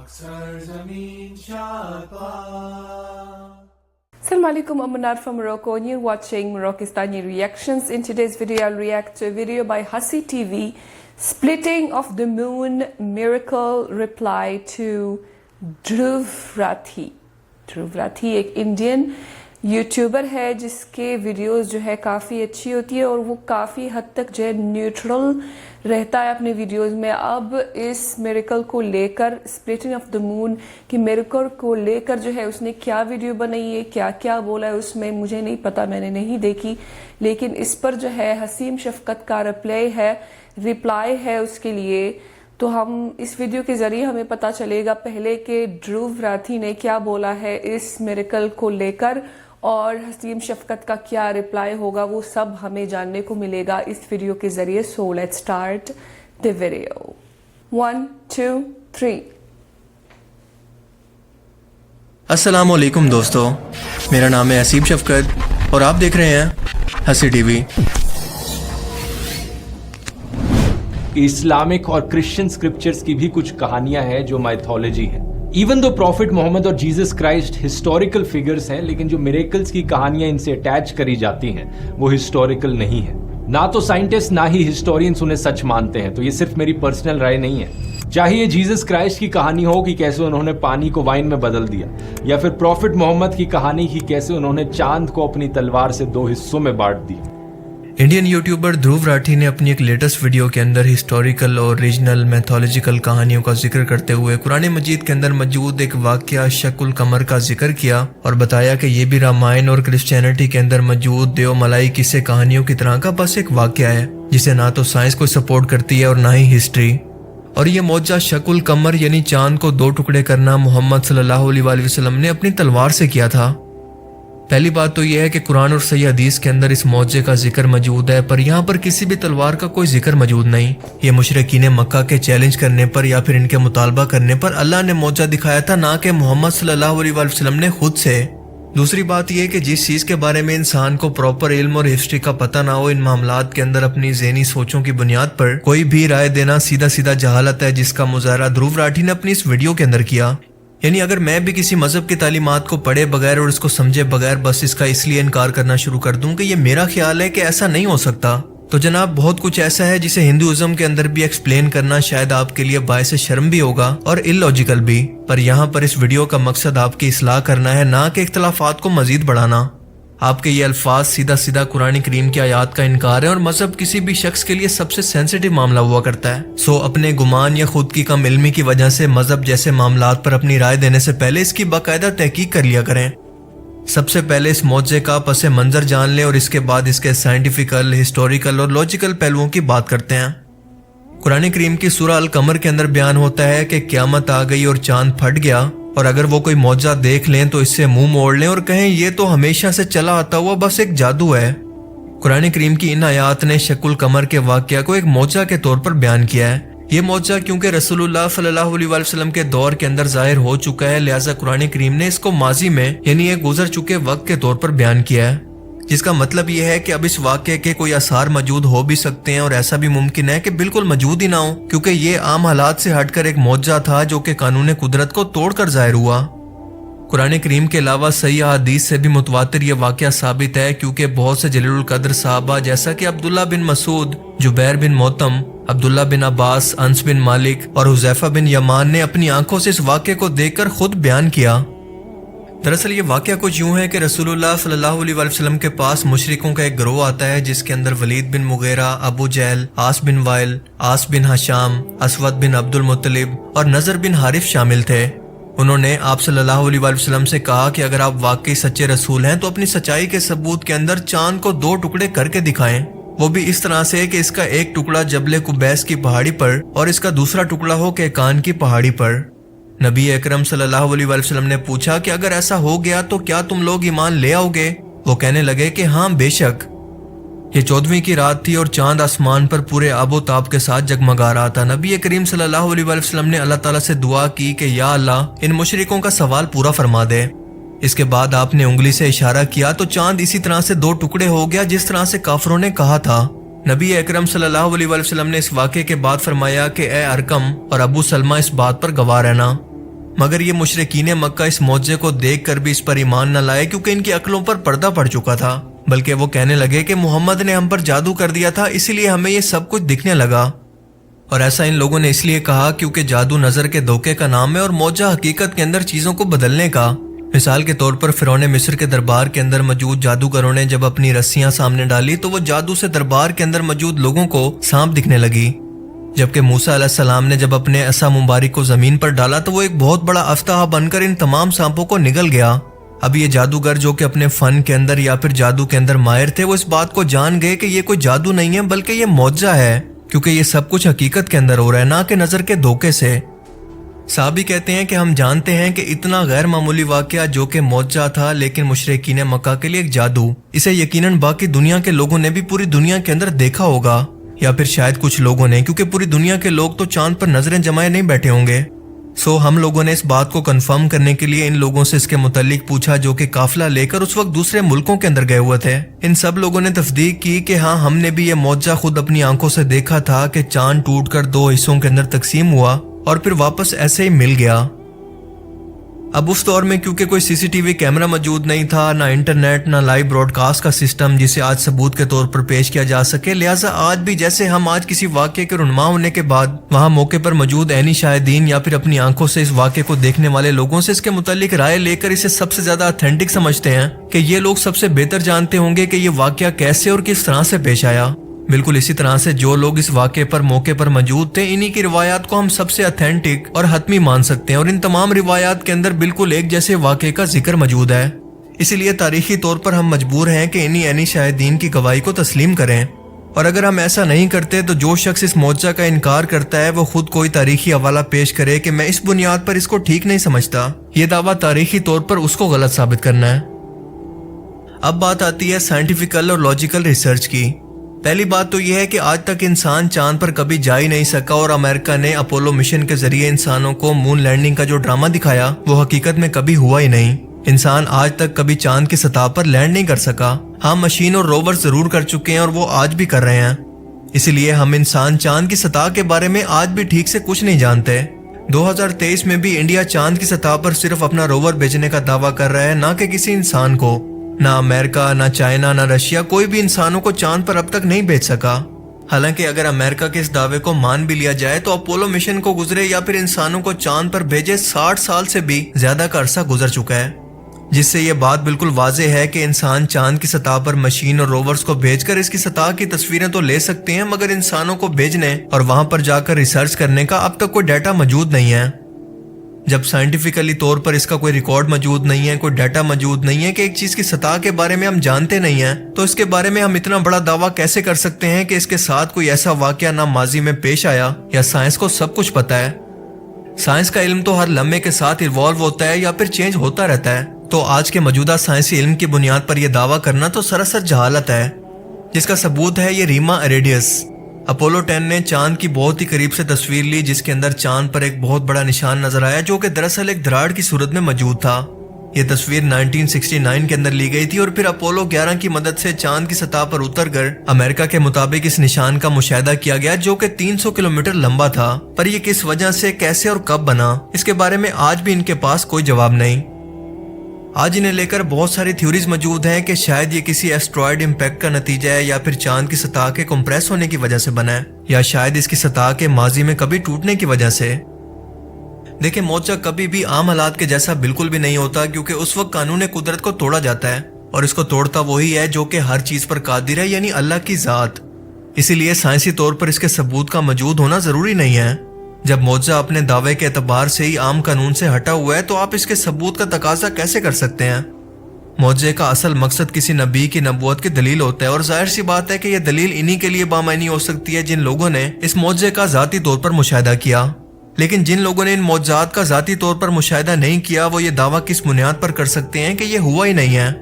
Assalamu alaikum, I'm Manar from Morocco and you're watching Moroccistani Reactions. In today's video, I'll react to a video by Hasi TV, Splitting of the Moon, Miracle Reply to Dhruv Rathi. Dhruv Rathi एक Indian YouTuber है जिसके videos जो है काफ़ी अच्छी होती है और वो काफ़ी हद तक जो है न्यूट्रल रहता है अपने वीडियोस में। अब इस मिरेकल को लेकर, स्प्लिटिंग ऑफ द मून की मिरेकल को लेकर जो है उसने क्या वीडियो बनाई है, क्या क्या बोला है उसमें, मुझे नहीं पता, मैंने नहीं देखी, लेकिन इस पर जो है हसीम शफकत का रिप्लाई है उसके लिए। तो हम इस वीडियो के ज़रिए हमें पता चलेगा पहले कि ध्रुव राठी ने क्या बोला है इस मिरेकल को लेकर और हसीम शफकत का क्या रिप्लाई होगा, वो सब हमें जानने को मिलेगा इस वीडियो के ज़रिए। So let's start the video. 1 2 3। अस्सलाम वालेकुम दोस्तों, मेरा नाम है हसीम शफकत और आप देख रहे हैं हसी टीवी। इस्लामिक और क्रिश्चियन स्क्रिप्चर्स की भी कुछ कहानियां हैं जो माइथोलॉजी हैं। इवन दो प्रॉफिट मोहम्मद और जीसस क्राइस्ट हिस्टोरिकल फिगर्स हैं, लेकिन जो मिरेकल्स की कहानियां इनसे अटैच करी जाती हैं वो हिस्टोरिकल नहीं है। ना तो साइंटिस्ट ना ही हिस्टोरियंस उन्हें सच मानते हैं, तो ये सिर्फ मेरी पर्सनल राय नहीं है। चाहे ये जीसस क्राइस्ट की कहानी हो कि कैसे उन्होंने पानी को वाइन में बदल दिया, या फिर प्रॉफिट मोहम्मद की कहानी की कैसे उन्होंने चांद को अपनी तलवार से 2 हिस्सों में बांट दिया। इंडियन यूट्यूबर ध्रुव राठी ने अपनी एक लेटेस्ट वीडियो के अंदर हिस्टोरिकल और रीजनल मैथोलॉजिकल कहानियों का जिक्र करते हुए कुरान मजीद के अंदर मौजूद एक वाकया शकुल कमर का जिक्र किया और बताया कि ये भी रामायण और क्रिश्चियनिटी के अंदर मौजूद देव मलाई किस्से कहानियों की तरह का बस एक वाकया है जिसे ना तो साइंस को सपोर्ट करती है और ना ही हिस्ट्री। और ये मौजा शकुल कमर यानी चांद को 2 टुकड़े करना मोहम्मद सल्लल्लाहु अलैहि वसल्लम ने अपनी तलवार से किया था। पहली बात तो यह है कि कुरान और सही हदीस के अंदर इस मौजे का जिक्र मौजूद है, पर यहाँ पर किसी भी तलवार का कोई जिक्र मौजूद नहीं। ये मुशरिकीन मक्का के चैलेंज करने पर या फिर इनके मुतालबा करने पर अल्लाह ने मौजा दिखाया था, ना कि मोहम्मद सल्लल्लाहु अलैहि वसल्लम ने खुद से। दूसरी बात यह कि जिस चीज के बारे में इंसान को प्रॉपर इल्म और हिस्ट्री का पता ना हो, इन मामलात के अंदर अपनी ज़हनी सोचों की बुनियाद पर कोई भी राय देना सीधा सीधा जहालत है, जिसका मुजाहरा ध्रुव राठी ने अपनी इस वीडियो के अंदर किया। यानी अगर मैं भी किसी मजहब की तालीमात को पढ़े बगैर और इसको समझे बगैर बस इसका इसलिए इनकार करना शुरू कर दूं कि ये मेरा ख्याल है कि ऐसा नहीं हो सकता, तो जनाब बहुत कुछ ऐसा है जिसे हिंदुइज्म के अंदर भी एक्सप्लेन करना शायद आपके लिए बायस शर्म भी होगा और इलॉजिकल भी। पर यहाँ पर इस वीडियो का मकसद आपकी इस्लाह करना है, ना कि इख्तलाफात को मजीद बढ़ाना। आपके ये अल्फाज सीधा सीधा कुरान करीम की आयात का इनकार है और मजहब किसी भी शख्स के लिए सबसे सेंसिटिव मामला हुआ करता है। सो अपने गुमान या खुद की कम इल्मी की वजह से मजहब जैसे मामलात पर अपनी राय देने से पहले इसकी बाकायदा तहकीक कर लिया करें। सबसे पहले इस मौजे का पस मंजर जान लें और इसके बाद इसके साइंटिफिकल, हिस्टोरिकल और लॉजिकल पहलुओं की बात करते हैं। कुरान करीम की सूरह अल कमर के अंदर बयान होता है कि क़यामत आ गई और चांद फट गया, और अगर वो कोई मौजा देख लें तो इससे मुंह मोड़ लें और कहें ये तो हमेशा से चला आता हुआ बस एक जादू है। कुरान करीम की इन आयात ने शकुल कमर के वाकया को एक मौजा के तौर पर बयान किया है। ये मौजा क्योंकि रसूलुल्लाह सल्लल्लाहु अलैहि वसल्लम के दौर के अंदर जाहिर हो चुका है, लिहाजा कुरान करीम ने इसको माजी में यानी एक गुजर चुके वक्त के तौर पर बयान किया है, जिसका मतलब यह है कि अब इस वाक़े के कोई आसार मौजूद हो भी सकते हैं और ऐसा भी मुमकिन है कि बिल्कुल मौजूद ही ना हो, क्योंकि ये आम हालात से हटकर एक मौजा था जो कि कानून कुदरत को तोड़कर जाहिर हुआ। कुरान करीम के अलावा सही हदीस से भी मुतवातिर ये वाक़या साबित है, क्योंकि बहुत से जलीलुल कद्र साहबा जैसा कि अब्दुल्ला बिन मसूद, जुबैर बिन मोतम, अब्दुल्ला बिन अब्बास, अंस बिन मालिक और हुज़ैफा बिन यमान ने अपनी आंखों से इस वाक़े को देखकर खुद बयान किया। दरअसल ये वाक़या कुछ यूं है कि रसूलुल्लाह सल्लल्लाहु अलैहि वसल्लम के पास मुशरिकों का एक गिरोह आता है जिसके अंदर वलीद बिन मुगीरा, अबू जहल, आस बिन वाइल, आस बिन हशाम, असवद बिन अब्दुल मुत्तलिब और नजर बिन हारिफ शामिल थे। उन्होंने आप सल्लल्लाहु अलैहि वसल्लम से कहा कि अगर आप वाकई सच्चे रसूल हैं तो अपनी सच्चाई के सबूत के अंदर चांद को 2 टुकड़े करके दिखाएं, वो भी इस तरह से कि इसका एक टुकड़ा जबले कुबैस की पहाड़ी पर और इसका दूसरा टुकड़ा हो कैकान की पहाड़ी पर। नबी अकरम सल्लल्लाहु अलैहि वसल्लम ने पूछा कि अगर ऐसा हो गया तो क्या तुम लोग ईमान ले आओगे? वो कहने लगे कि हाँ बेशक। ये 14वीं की रात थी और चांद आसमान पर पूरे आबो ताब के साथ जगमगा रहा था। नबी करीम सल्लल्लाहु अलैहि वसल्लम ने अल्लाह ताला से दुआ की कि या अल्लाह इन मुशरिकों का सवाल पूरा फरमा दे। इसके बाद आपने उंगली से इशारा किया तो चांद इसी तरह से 2 टुकड़े हो गया जिस तरह से काफिरों ने कहा था। नबी अकरम सल्लल्लाहु अलैहि वसल्लम ने इस वाक़े के बाद फरमाया कि ए अरकम और अबू सलमा इस बात पर गवाह रहना। मगर ये मुशरिकीन मक्का इस मौजे को देख कर भी इस पर ईमान न लाए, क्योंकि इनकी अक्लों पर पर्दा पड़ चुका था। बल्कि वो कहने लगे कि मोहम्मद ने हम पर जादू कर दिया था, इसीलिए हमें ये सब कुछ दिखने लगा। और ऐसा इन लोगों ने इसलिए कहा क्योंकि जादू नजर के धोखे का नाम है और मौजा हकीकत के अंदर चीजों को बदलने का। मिसाल के तौर पर फिरौने मिस्र के दरबार के अंदर मौजूद जादूगरों ने जब अपनी रस्सियां सामने डाली तो वो जादू से दरबार के अंदर मौजूद लोगों को सांप दिखने लगी। जबकि मूसा अलैहिस्सलाम ने जब अपने असा मुबारक को जमीन पर डाला तो वो एक बहुत बड़ा अफ्ताह बनकर इन तमाम सांपों को निगल गया। अब ये जादूगर जो कि अपने फन के अंदर या फिर जादू के अंदर माहिर थे, वो इस बात को जान गए कि ये कोई जादू नहीं है बल्कि ये मौजा है, क्योंकि ये सब कुछ हकीकत के अंदर हो रहा है, ना कि नजर के धोखे से। साहबी कहते हैं कि हम जानते हैं कि इतना गैर मामूली वाकया जो कि मौजा था लेकिन मुशरिकीन मक्का के लिए एक जादू, इसे यकीनन बाकी दुनिया के लोगों ने भी पूरी दुनिया के अंदर देखा होगा, या फिर शायद कुछ लोगों ने, क्योंकि पूरी दुनिया के लोग तो चांद पर नजरें जमाए नहीं बैठे होंगे। सो हम लोगों ने इस बात को कंफर्म करने के लिए इन लोगों से इसके मुतालिक पूछा जो कि काफिला लेकर उस वक्त दूसरे मुल्कों के अंदर गए हुए थे। इन सब लोगों ने तस्दीक की कि हाँ, हमने भी ये मौजा खुद अपनी आंखों से देखा था कि चांद टूटकर 2 हिस्सों के अंदर तकसीम हुआ और फिर वापस ऐसे ही मिल गया। अब उस दौर में क्योंकि कोई सीसीटीवी कैमरा मौजूद नहीं था, ना इंटरनेट, ना लाइव ब्रॉडकास्ट का सिस्टम जिसे आज सबूत के तौर पर पेश किया जा सके, लिहाजा आज भी जैसे हम आज किसी वाक़े के रुनमा होने के बाद वहां मौके पर मौजूद ऐनी शाहिदीन या फिर अपनी आंखों से इस वाक़े को देखने वाले लोगों से इसके मुतालिक राय लेकर इसे सबसे ज्यादा ऑथेंटिक समझते हैं कि ये लोग सबसे बेहतर जानते होंगे कि ये वाक़या कैसे और किस तरह से पेश आया। बिल्कुल इसी तरह से जो लोग इस वाक़े पर मौके पर मौजूद थे, इन्हीं की रिवायात को हम सबसे ऑथेंटिक और हतमी मान सकते हैं, और इन तमाम रिवायात के अंदर बिल्कुल एक जैसे वाक़े का जिक्र मौजूद है। इसीलिए तारीखी तौर पर हम मजबूर हैं कि इन्हीं ऐनी शाहिदीन की गवाही को तस्लीम करें, और अगर हम ऐसा नहीं करते तो जो शख्स इस मौजा का इनकार करता है वो खुद कोई तारीखी हवाला पेश करे कि मैं इस बुनियाद पर इसको ठीक नहीं समझता, ये दावा तारीखी तौर पर उसको गलत साबित करना है। अब बात आती है साइंटिफिकल और लॉजिकल रिसर्च की। पहली बात तो यह है कि आज तक इंसान चांद पर कभी जा ही नहीं सका, और अमेरिका ने अपोलो मिशन के जरिए इंसानों को मून लैंडिंग का जो ड्रामा दिखाया वो हकीकत में कभी हुआ ही नहीं। इंसान आज तक कभी चांद की सतह पर लैंड नहीं कर सका। हाँ, मशीन और रोवर जरूर कर चुके हैं और वो आज भी कर रहे हैं। इसलिए हम इंसान चांद की सतह के बारे में आज भी ठीक से कुछ नहीं जानते। 2023 में भी इंडिया चांद की सतह पर सिर्फ अपना रोवर भेजने का दावा कर रहा है, ना कि किसी इंसान को। ना अमेरिका, ना चाइना, ना रशिया, कोई भी इंसानों को चांद पर अब तक नहीं भेज सका। हालांकि अगर अमेरिका के इस दावे को मान भी लिया जाए तो अपोलो मिशन को गुजरे या फिर इंसानों को चांद पर भेजे 60 साल से भी ज्यादा का अरसा गुजर चुका है, जिससे ये बात बिल्कुल वाजे है कि इंसान चांद की सतह पर मशीन और रोवर्स को भेजकर इसकी सतह की तस्वीरें तो ले सकते हैं, मगर इंसानों को भेजने और वहां पर जाकर रिसर्च करने का अब तक कोई डाटा मौजूद नहीं है। जब साइंटिफिकली तौर पर इसका कोई रिकॉर्ड मौजूद नहीं है, कोई डाटा मौजूद नहीं है कि एक चीज की सतह के बारे में हम जानते नहीं हैं, तो इसके बारे में हम इतना बड़ा दावा कैसे कर सकते हैं कि इसके साथ कोई ऐसा वाकया ना माजी में पेश आया, या साइंस को सब कुछ पता है। साइंस का इल्म तो हर लम्हे के साथ इवॉल्व होता है या फिर चेंज होता रहता है, तो आज के मौजूदा साइंसी इल्म की बुनियाद पर यह दावा करना तो सरासर जहालत है, जिसका सबूत है ये रीमा एरेडियस। अपोलो 10 ने चांद की बहुत ही करीब से तस्वीर ली, जिसके अंदर चांद पर एक बहुत बड़ा निशान नजर आया जो कि दरअसल एक दरार की सूरत में मौजूद था। यह तस्वीर 1969 के अंदर ली गई थी और फिर अपोलो 11 की मदद से चांद की सतह पर उतरकर अमेरिका के मुताबिक इस निशान का मुशाहिदा किया गया जो कि 300 किलोमीटर लंबा था। पर यह किस वजह से, कैसे और कब बना, इसके बारे में आज भी इनके पास कोई जवाब नहीं। आज इन्हें लेकर बहुत सारी थ्योरीज मौजूद हैं कि शायद ये किसी एस्ट्रॉयड इम्पैक्ट का नतीजा है, या फिर चांद की सतह के कंप्रेस होने की वजह से बना है, या शायद इसकी सतह के माजी में कभी टूटने की वजह से। देखिए, मौजा कभी भी आम हालात के जैसा बिल्कुल भी नहीं होता, क्योंकि उस वक्त कानून कुदरत को तोड़ा जाता है, और इसको तोड़ता वही है जो कि हर चीज पर कादिर है, यानी अल्लाह की जात। इसीलिए साइंसी तौर पर इसके सबूत का मौजूद होना जरूरी नहीं है। जब मौजा अपने दावे के एतबार से ही आम कानून से हटा हुआ है, तो आप इसके सबूत का तकाजा कैसे कर सकते हैं? मौजे का असल मकसद किसी नबी की नबूवत की दलील होता है, और जाहिर सी बात है कि यह दलील इन्हीं के लिए बामायनी हो सकती है जिन लोगों ने इस मौजे का जाती तौर पर मुशाहिदा किया। लेकिन जिन लोगों ने इन मौजात का जाती तौर पर मुशाहिदा नहीं किया, वो ये दावा किस बुनियाद पर कर सकते हैं कि यह हुआ ही नहीं है?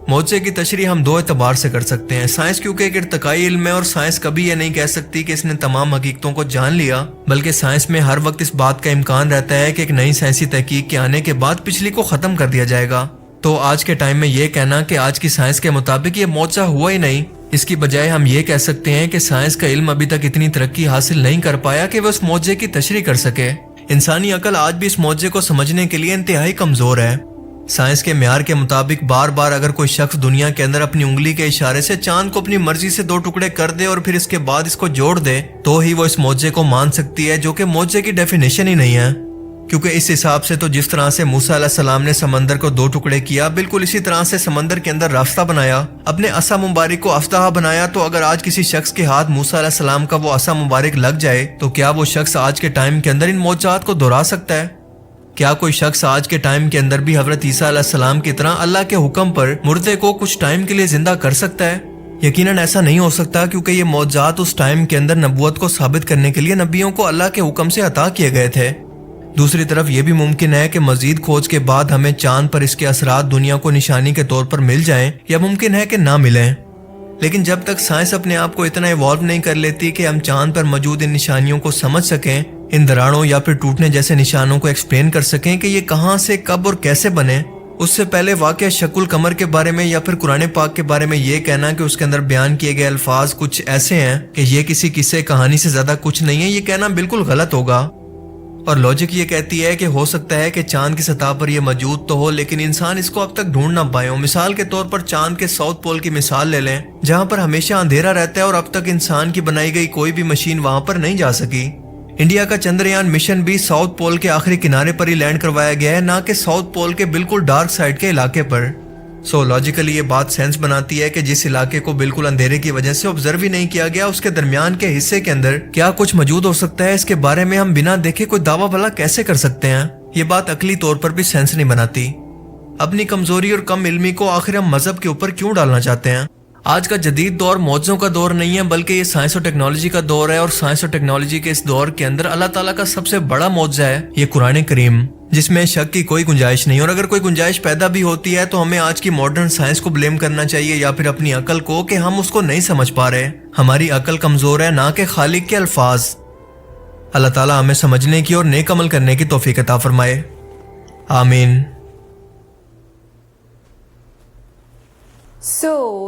मौजे की तशरीह हम दो एतबार से कर सकते हैं। साइंस क्योंकि एक इर्तिकाई इल्म है, और साइंस कभी ये नहीं कह सकती कि इसने तमाम हकीकतों को जान लिया, बल्कि साइंस में हर वक्त इस बात का इम्कान रहता है कि एक नई साइंसी तहकीक के आने के बाद पिछली को खत्म कर दिया जाएगा। तो आज के टाइम में ये कहना कि आज की साइंस के मुताबिक ये मौजा हुआ ही नहीं, इसकी बजाय हम ये कह सकते हैं कि साइंस का इल्म अभी तक इतनी तरक्की हासिल नहीं कर पाया कि वह उस मौजे की तशरीह कर सके। इंसानी अकल आज भी इस मौजे को समझने के लिए इंतहाई कमजोर है। साइंस के म्यार के मुताबिक बार बार अगर कोई शख्स दुनिया के अंदर अपनी उंगली के इशारे से चांद को अपनी मर्जी से 2 टुकड़े कर दे और फिर इसके बाद इसको जोड़ दे, तो ही वो इस मौजे को मान सकती है, जो कि मौजे की डेफिनेशन ही नहीं है। क्योंकि इस हिसाब से तो जिस तरह से मूसा अलैहिस्सलाम ने समंदर को 2 टुकड़े किया, बिल्कुल इसी तरह से समंदर के अंदर रास्ता बनाया, अपने असा मुबारक को अफ्ताह बनाया। तो अगर आज किसी शख्स के हाथ मूसा अलैहिस्सलाम का वो असा मुबारक लग जाए, तो क्या वो शख्स आज के टाइम के अंदर इन मौजज़ात को दोहरा सकता है? क्या कोई शख्स आज के टाइम के अंदर भी हजरत ईसा अलैहिस्सलाम की तरह अल्लाह के हुक्म पर मुर्दे को कुछ टाइम के लिए जिंदा कर सकता है? यकीनन ऐसा नहीं हो सकता, क्योंकि ये मौजज़ात उस टाइम के अंदर नबूवत को साबित करने के लिए नबियों को अल्लाह के हुक्म से अता किए गए थे। दूसरी तरफ ये भी मुमकिन है कि मजीद खोज के बाद हमें चांद पर इसके असरात दुनिया को निशानी के तौर पर मिल जाएं, या मुमकिन है कि ना मिलें। लेकिन जब तक साइंस अपने आप को इतना इवॉल्व नहीं कर लेती कि हम चांद पर मौजूद इन निशानियों को समझ सकें, इन दरारों या फिर टूटने जैसे निशानों को एक्सप्लेन कर सकें कि ये कहाँ से, कब और कैसे बने, उससे पहले वाक़या शकुल कमर के बारे में या फिर कुरान पाक के बारे में ये कहना कि उसके अंदर बयान किए गए अल्फाज कुछ ऐसे हैं कि ये किसी किस्से कहानी से ज्यादा कुछ नहीं है, ये कहना बिल्कुल गलत होगा। और लॉजिक ये कहती है कि हो सकता है कि चांद की सतह पर यह मौजूद तो हो, लेकिन इंसान इसको अब तक ढूंढ ना पाए हो। मिसाल के तौर पर चांद के साउथ पोल की मिसाल ले लें, जहां पर हमेशा अंधेरा रहता है और अब तक इंसान की बनाई गई कोई भी मशीन वहां पर नहीं जा सकी। इंडिया का चंद्रयान मिशन भी साउथ पोल के आखिरी किनारे पर ही लैंड करवाया गया है, ना कि साउथ पोल के बिल्कुल डार्क साइड के इलाके पर। सो लॉजिकली ये बात सेंस बनाती है कि जिस इलाके को बिल्कुल अंधेरे की वजह से ऑब्जर्व ही नहीं किया गया, उसके दरमियान के हिस्से के अंदर क्या कुछ मौजूद हो सकता है, इसके बारे में हम बिना देखे कोई दावा भला कैसे कर सकते हैं? ये बात अकली तौर पर भी सेंस नहीं बनाती। अपनी कमजोरी और कम इल्मी को आखिर हम मजहब के ऊपर क्यों डालना चाहते हैं? आज का जदीद दौर मौजों का दौर नहीं है, बल्कि ये साइंस और टेक्नोलॉजी का दौर है। और साइंस और टेक्नोलॉजी के इस दौर के अंदर अल्लाह ताला का सबसे बड़ा मौजज़ा है ये कुरान करीम, जिसमें शक की कोई गुंजाइश नहीं। और अगर कोई गुंजाइश पैदा भी होती है तो हमें आज की मॉडर्न साइंस को ब्लेम करना चाहिए या फिर अपनी अकल को कि हम उसको नहीं समझ पा रहे। हमारी अकल कमजोर है, ना कि खालिक के अल्फाज। अल्लाह ताला हमें समझने की और नेक अमल करने की तौफीक अता फरमाए, आमीन।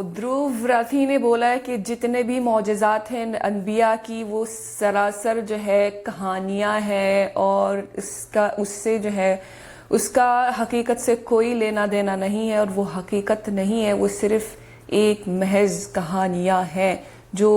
ध्रुव राठी ने बोला है कि जितने भी मौजज़ात हैं अनबिया की, वो सरासर जो है कहानियाँ हैं और उससे जो है उसका हकीकत से कोई लेना देना नहीं है, और वो हकीकत नहीं है, वो सिर्फ एक महज कहानियाँ हैं जो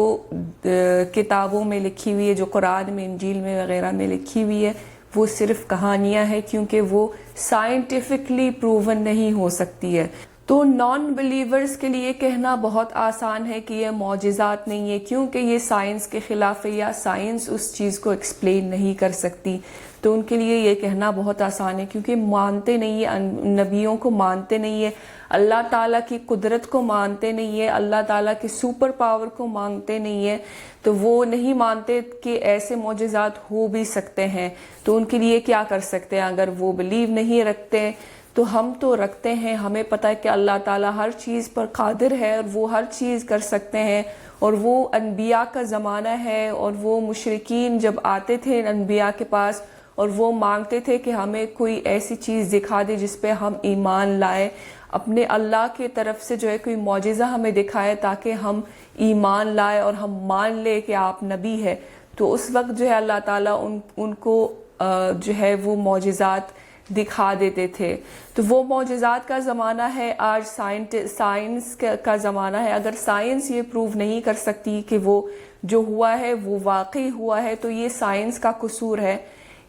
किताबों में लिखी हुई है, जो कुरान में, इंजील में वगैरह में लिखी हुई है, वो सिर्फ कहानियाँ हैं, क्योंकि वो साइंटिफिकली प्रूवन नहीं हो सकती है। तो नॉन बिलीवर्स के लिए कहना बहुत आसान है कि ये मौजिज़ात नहीं है, क्योंकि ये साइंस के ख़िलाफ़ है या साइंस उस चीज़ को एक्सप्लेन नहीं कर सकती। तो उनके लिए ये कहना बहुत आसान है, क्योंकि मानते नहीं है, नबियों को मानते नहीं है, अल्लाह ताला की कुदरत को मानते नहीं है, अल्लाह ताला की सुपर पावर को मानते नहीं है। तो वो नहीं मानते कि ऐसे मौजिज़ात हो भी सकते हैं। तो उनके लिए क्या कर सकते हैं? अगर वो बिलीव नहीं रखते तो हम तो रखते हैं। हमें पता है कि अल्लाह ताला हर चीज़ पर कादिर है और वो हर चीज़ कर सकते हैं। और वो अनबिया का ज़माना है, और वो मुशरिकीन जब आते थे अनबिया के पास और वो मांगते थे कि हमें कोई ऐसी चीज़ दिखा दे जिस पे हम ईमान लाए, अपने अल्लाह की तरफ से जो है कोई मौजिज़ा हमें दिखाए ताकि हम ईमान लाए और हम मान ले कि आप नबी है। तो उस वक्त जो है अल्लाह ताला उनको जो है वो मौजिज़ात दिखा देते थे। तो वो मौजिज़ात का ज़माना है, आज साइंस का ज़माना है। अगर साइंस ये प्रूव नहीं कर सकती कि वो जो हुआ है वो वाकई हुआ है, तो ये साइंस का कसूर है।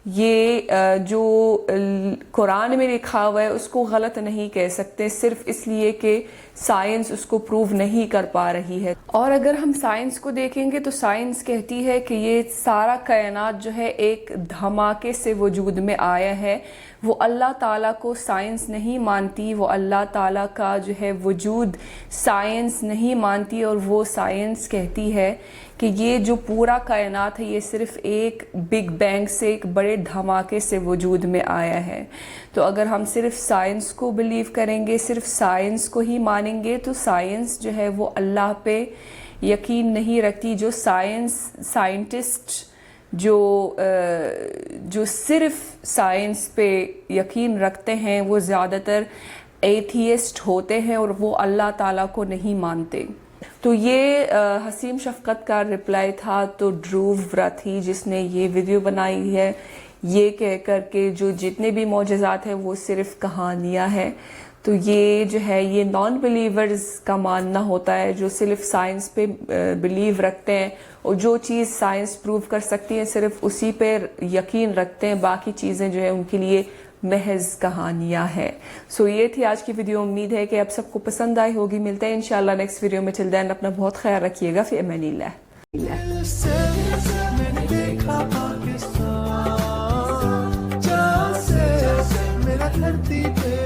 ये जो कुरान में लिखा हुआ है उसको गलत नहीं कह सकते सिर्फ इसलिए कि साइंस उसको प्रूव नहीं कर पा रही है। और अगर हम साइंस को देखेंगे तो साइंस कहती है कि ये सारा कायनात जो है एक धमाके से वजूद में आया है। वो अल्लाह ताला को साइंस नहीं मानती, वो अल्लाह ताला का जो है वजूद साइंस नहीं मानती, और वो साइंस कहती है कि ये जो पूरा कायनात है ये सिर्फ एक बिग बैंग से, एक बड़े धमाके से वजूद में आया है। तो अगर हम सिर्फ साइंस को बिलीव करेंगे, सिर्फ साइंस को ही मानेंगे, तो साइंस जो है वो अल्लाह पे यकीन नहीं रखती। जो साइंटिस्ट जो सिर्फ साइंस पे यकीन रखते हैं वो ज़्यादातर एथियस्ट होते हैं और वो अल्लाह ताला को नहीं मानते। तो ये हसीम शफकत का रिप्लाई था। तो ध्रुव राठी जिसने ये वीडियो बनाई है, یہ کہہ کر کے جو جتنے بھی معجزات ہیں وہ صرف کہانیاں ہیں. تو یہ جو ہے یہ نان بلیورز کا ماننا ہوتا ہے جو صرف سائنس پہ بلیو رکھتے ہیں اور جو چیز سائنس پروو کر سکتی ہے صرف اسی پہ یقین رکھتے ہیں, باقی چیزیں جو ہے ان کے لیے محض کہانیاں ہیں. سو یہ تھی آج کی ویڈیو, امید ہے کہ آپ سب کو پسند آئی ہوگی. ملتے ہیں انشاءاللہ نیکسٹ ویڈیو میں. ٹل دین اپنا بہت خیال رکھیے گا. فی امان اللہ. میں نے دیکھا پاکستان جہاں سے میرا دھرتی پہ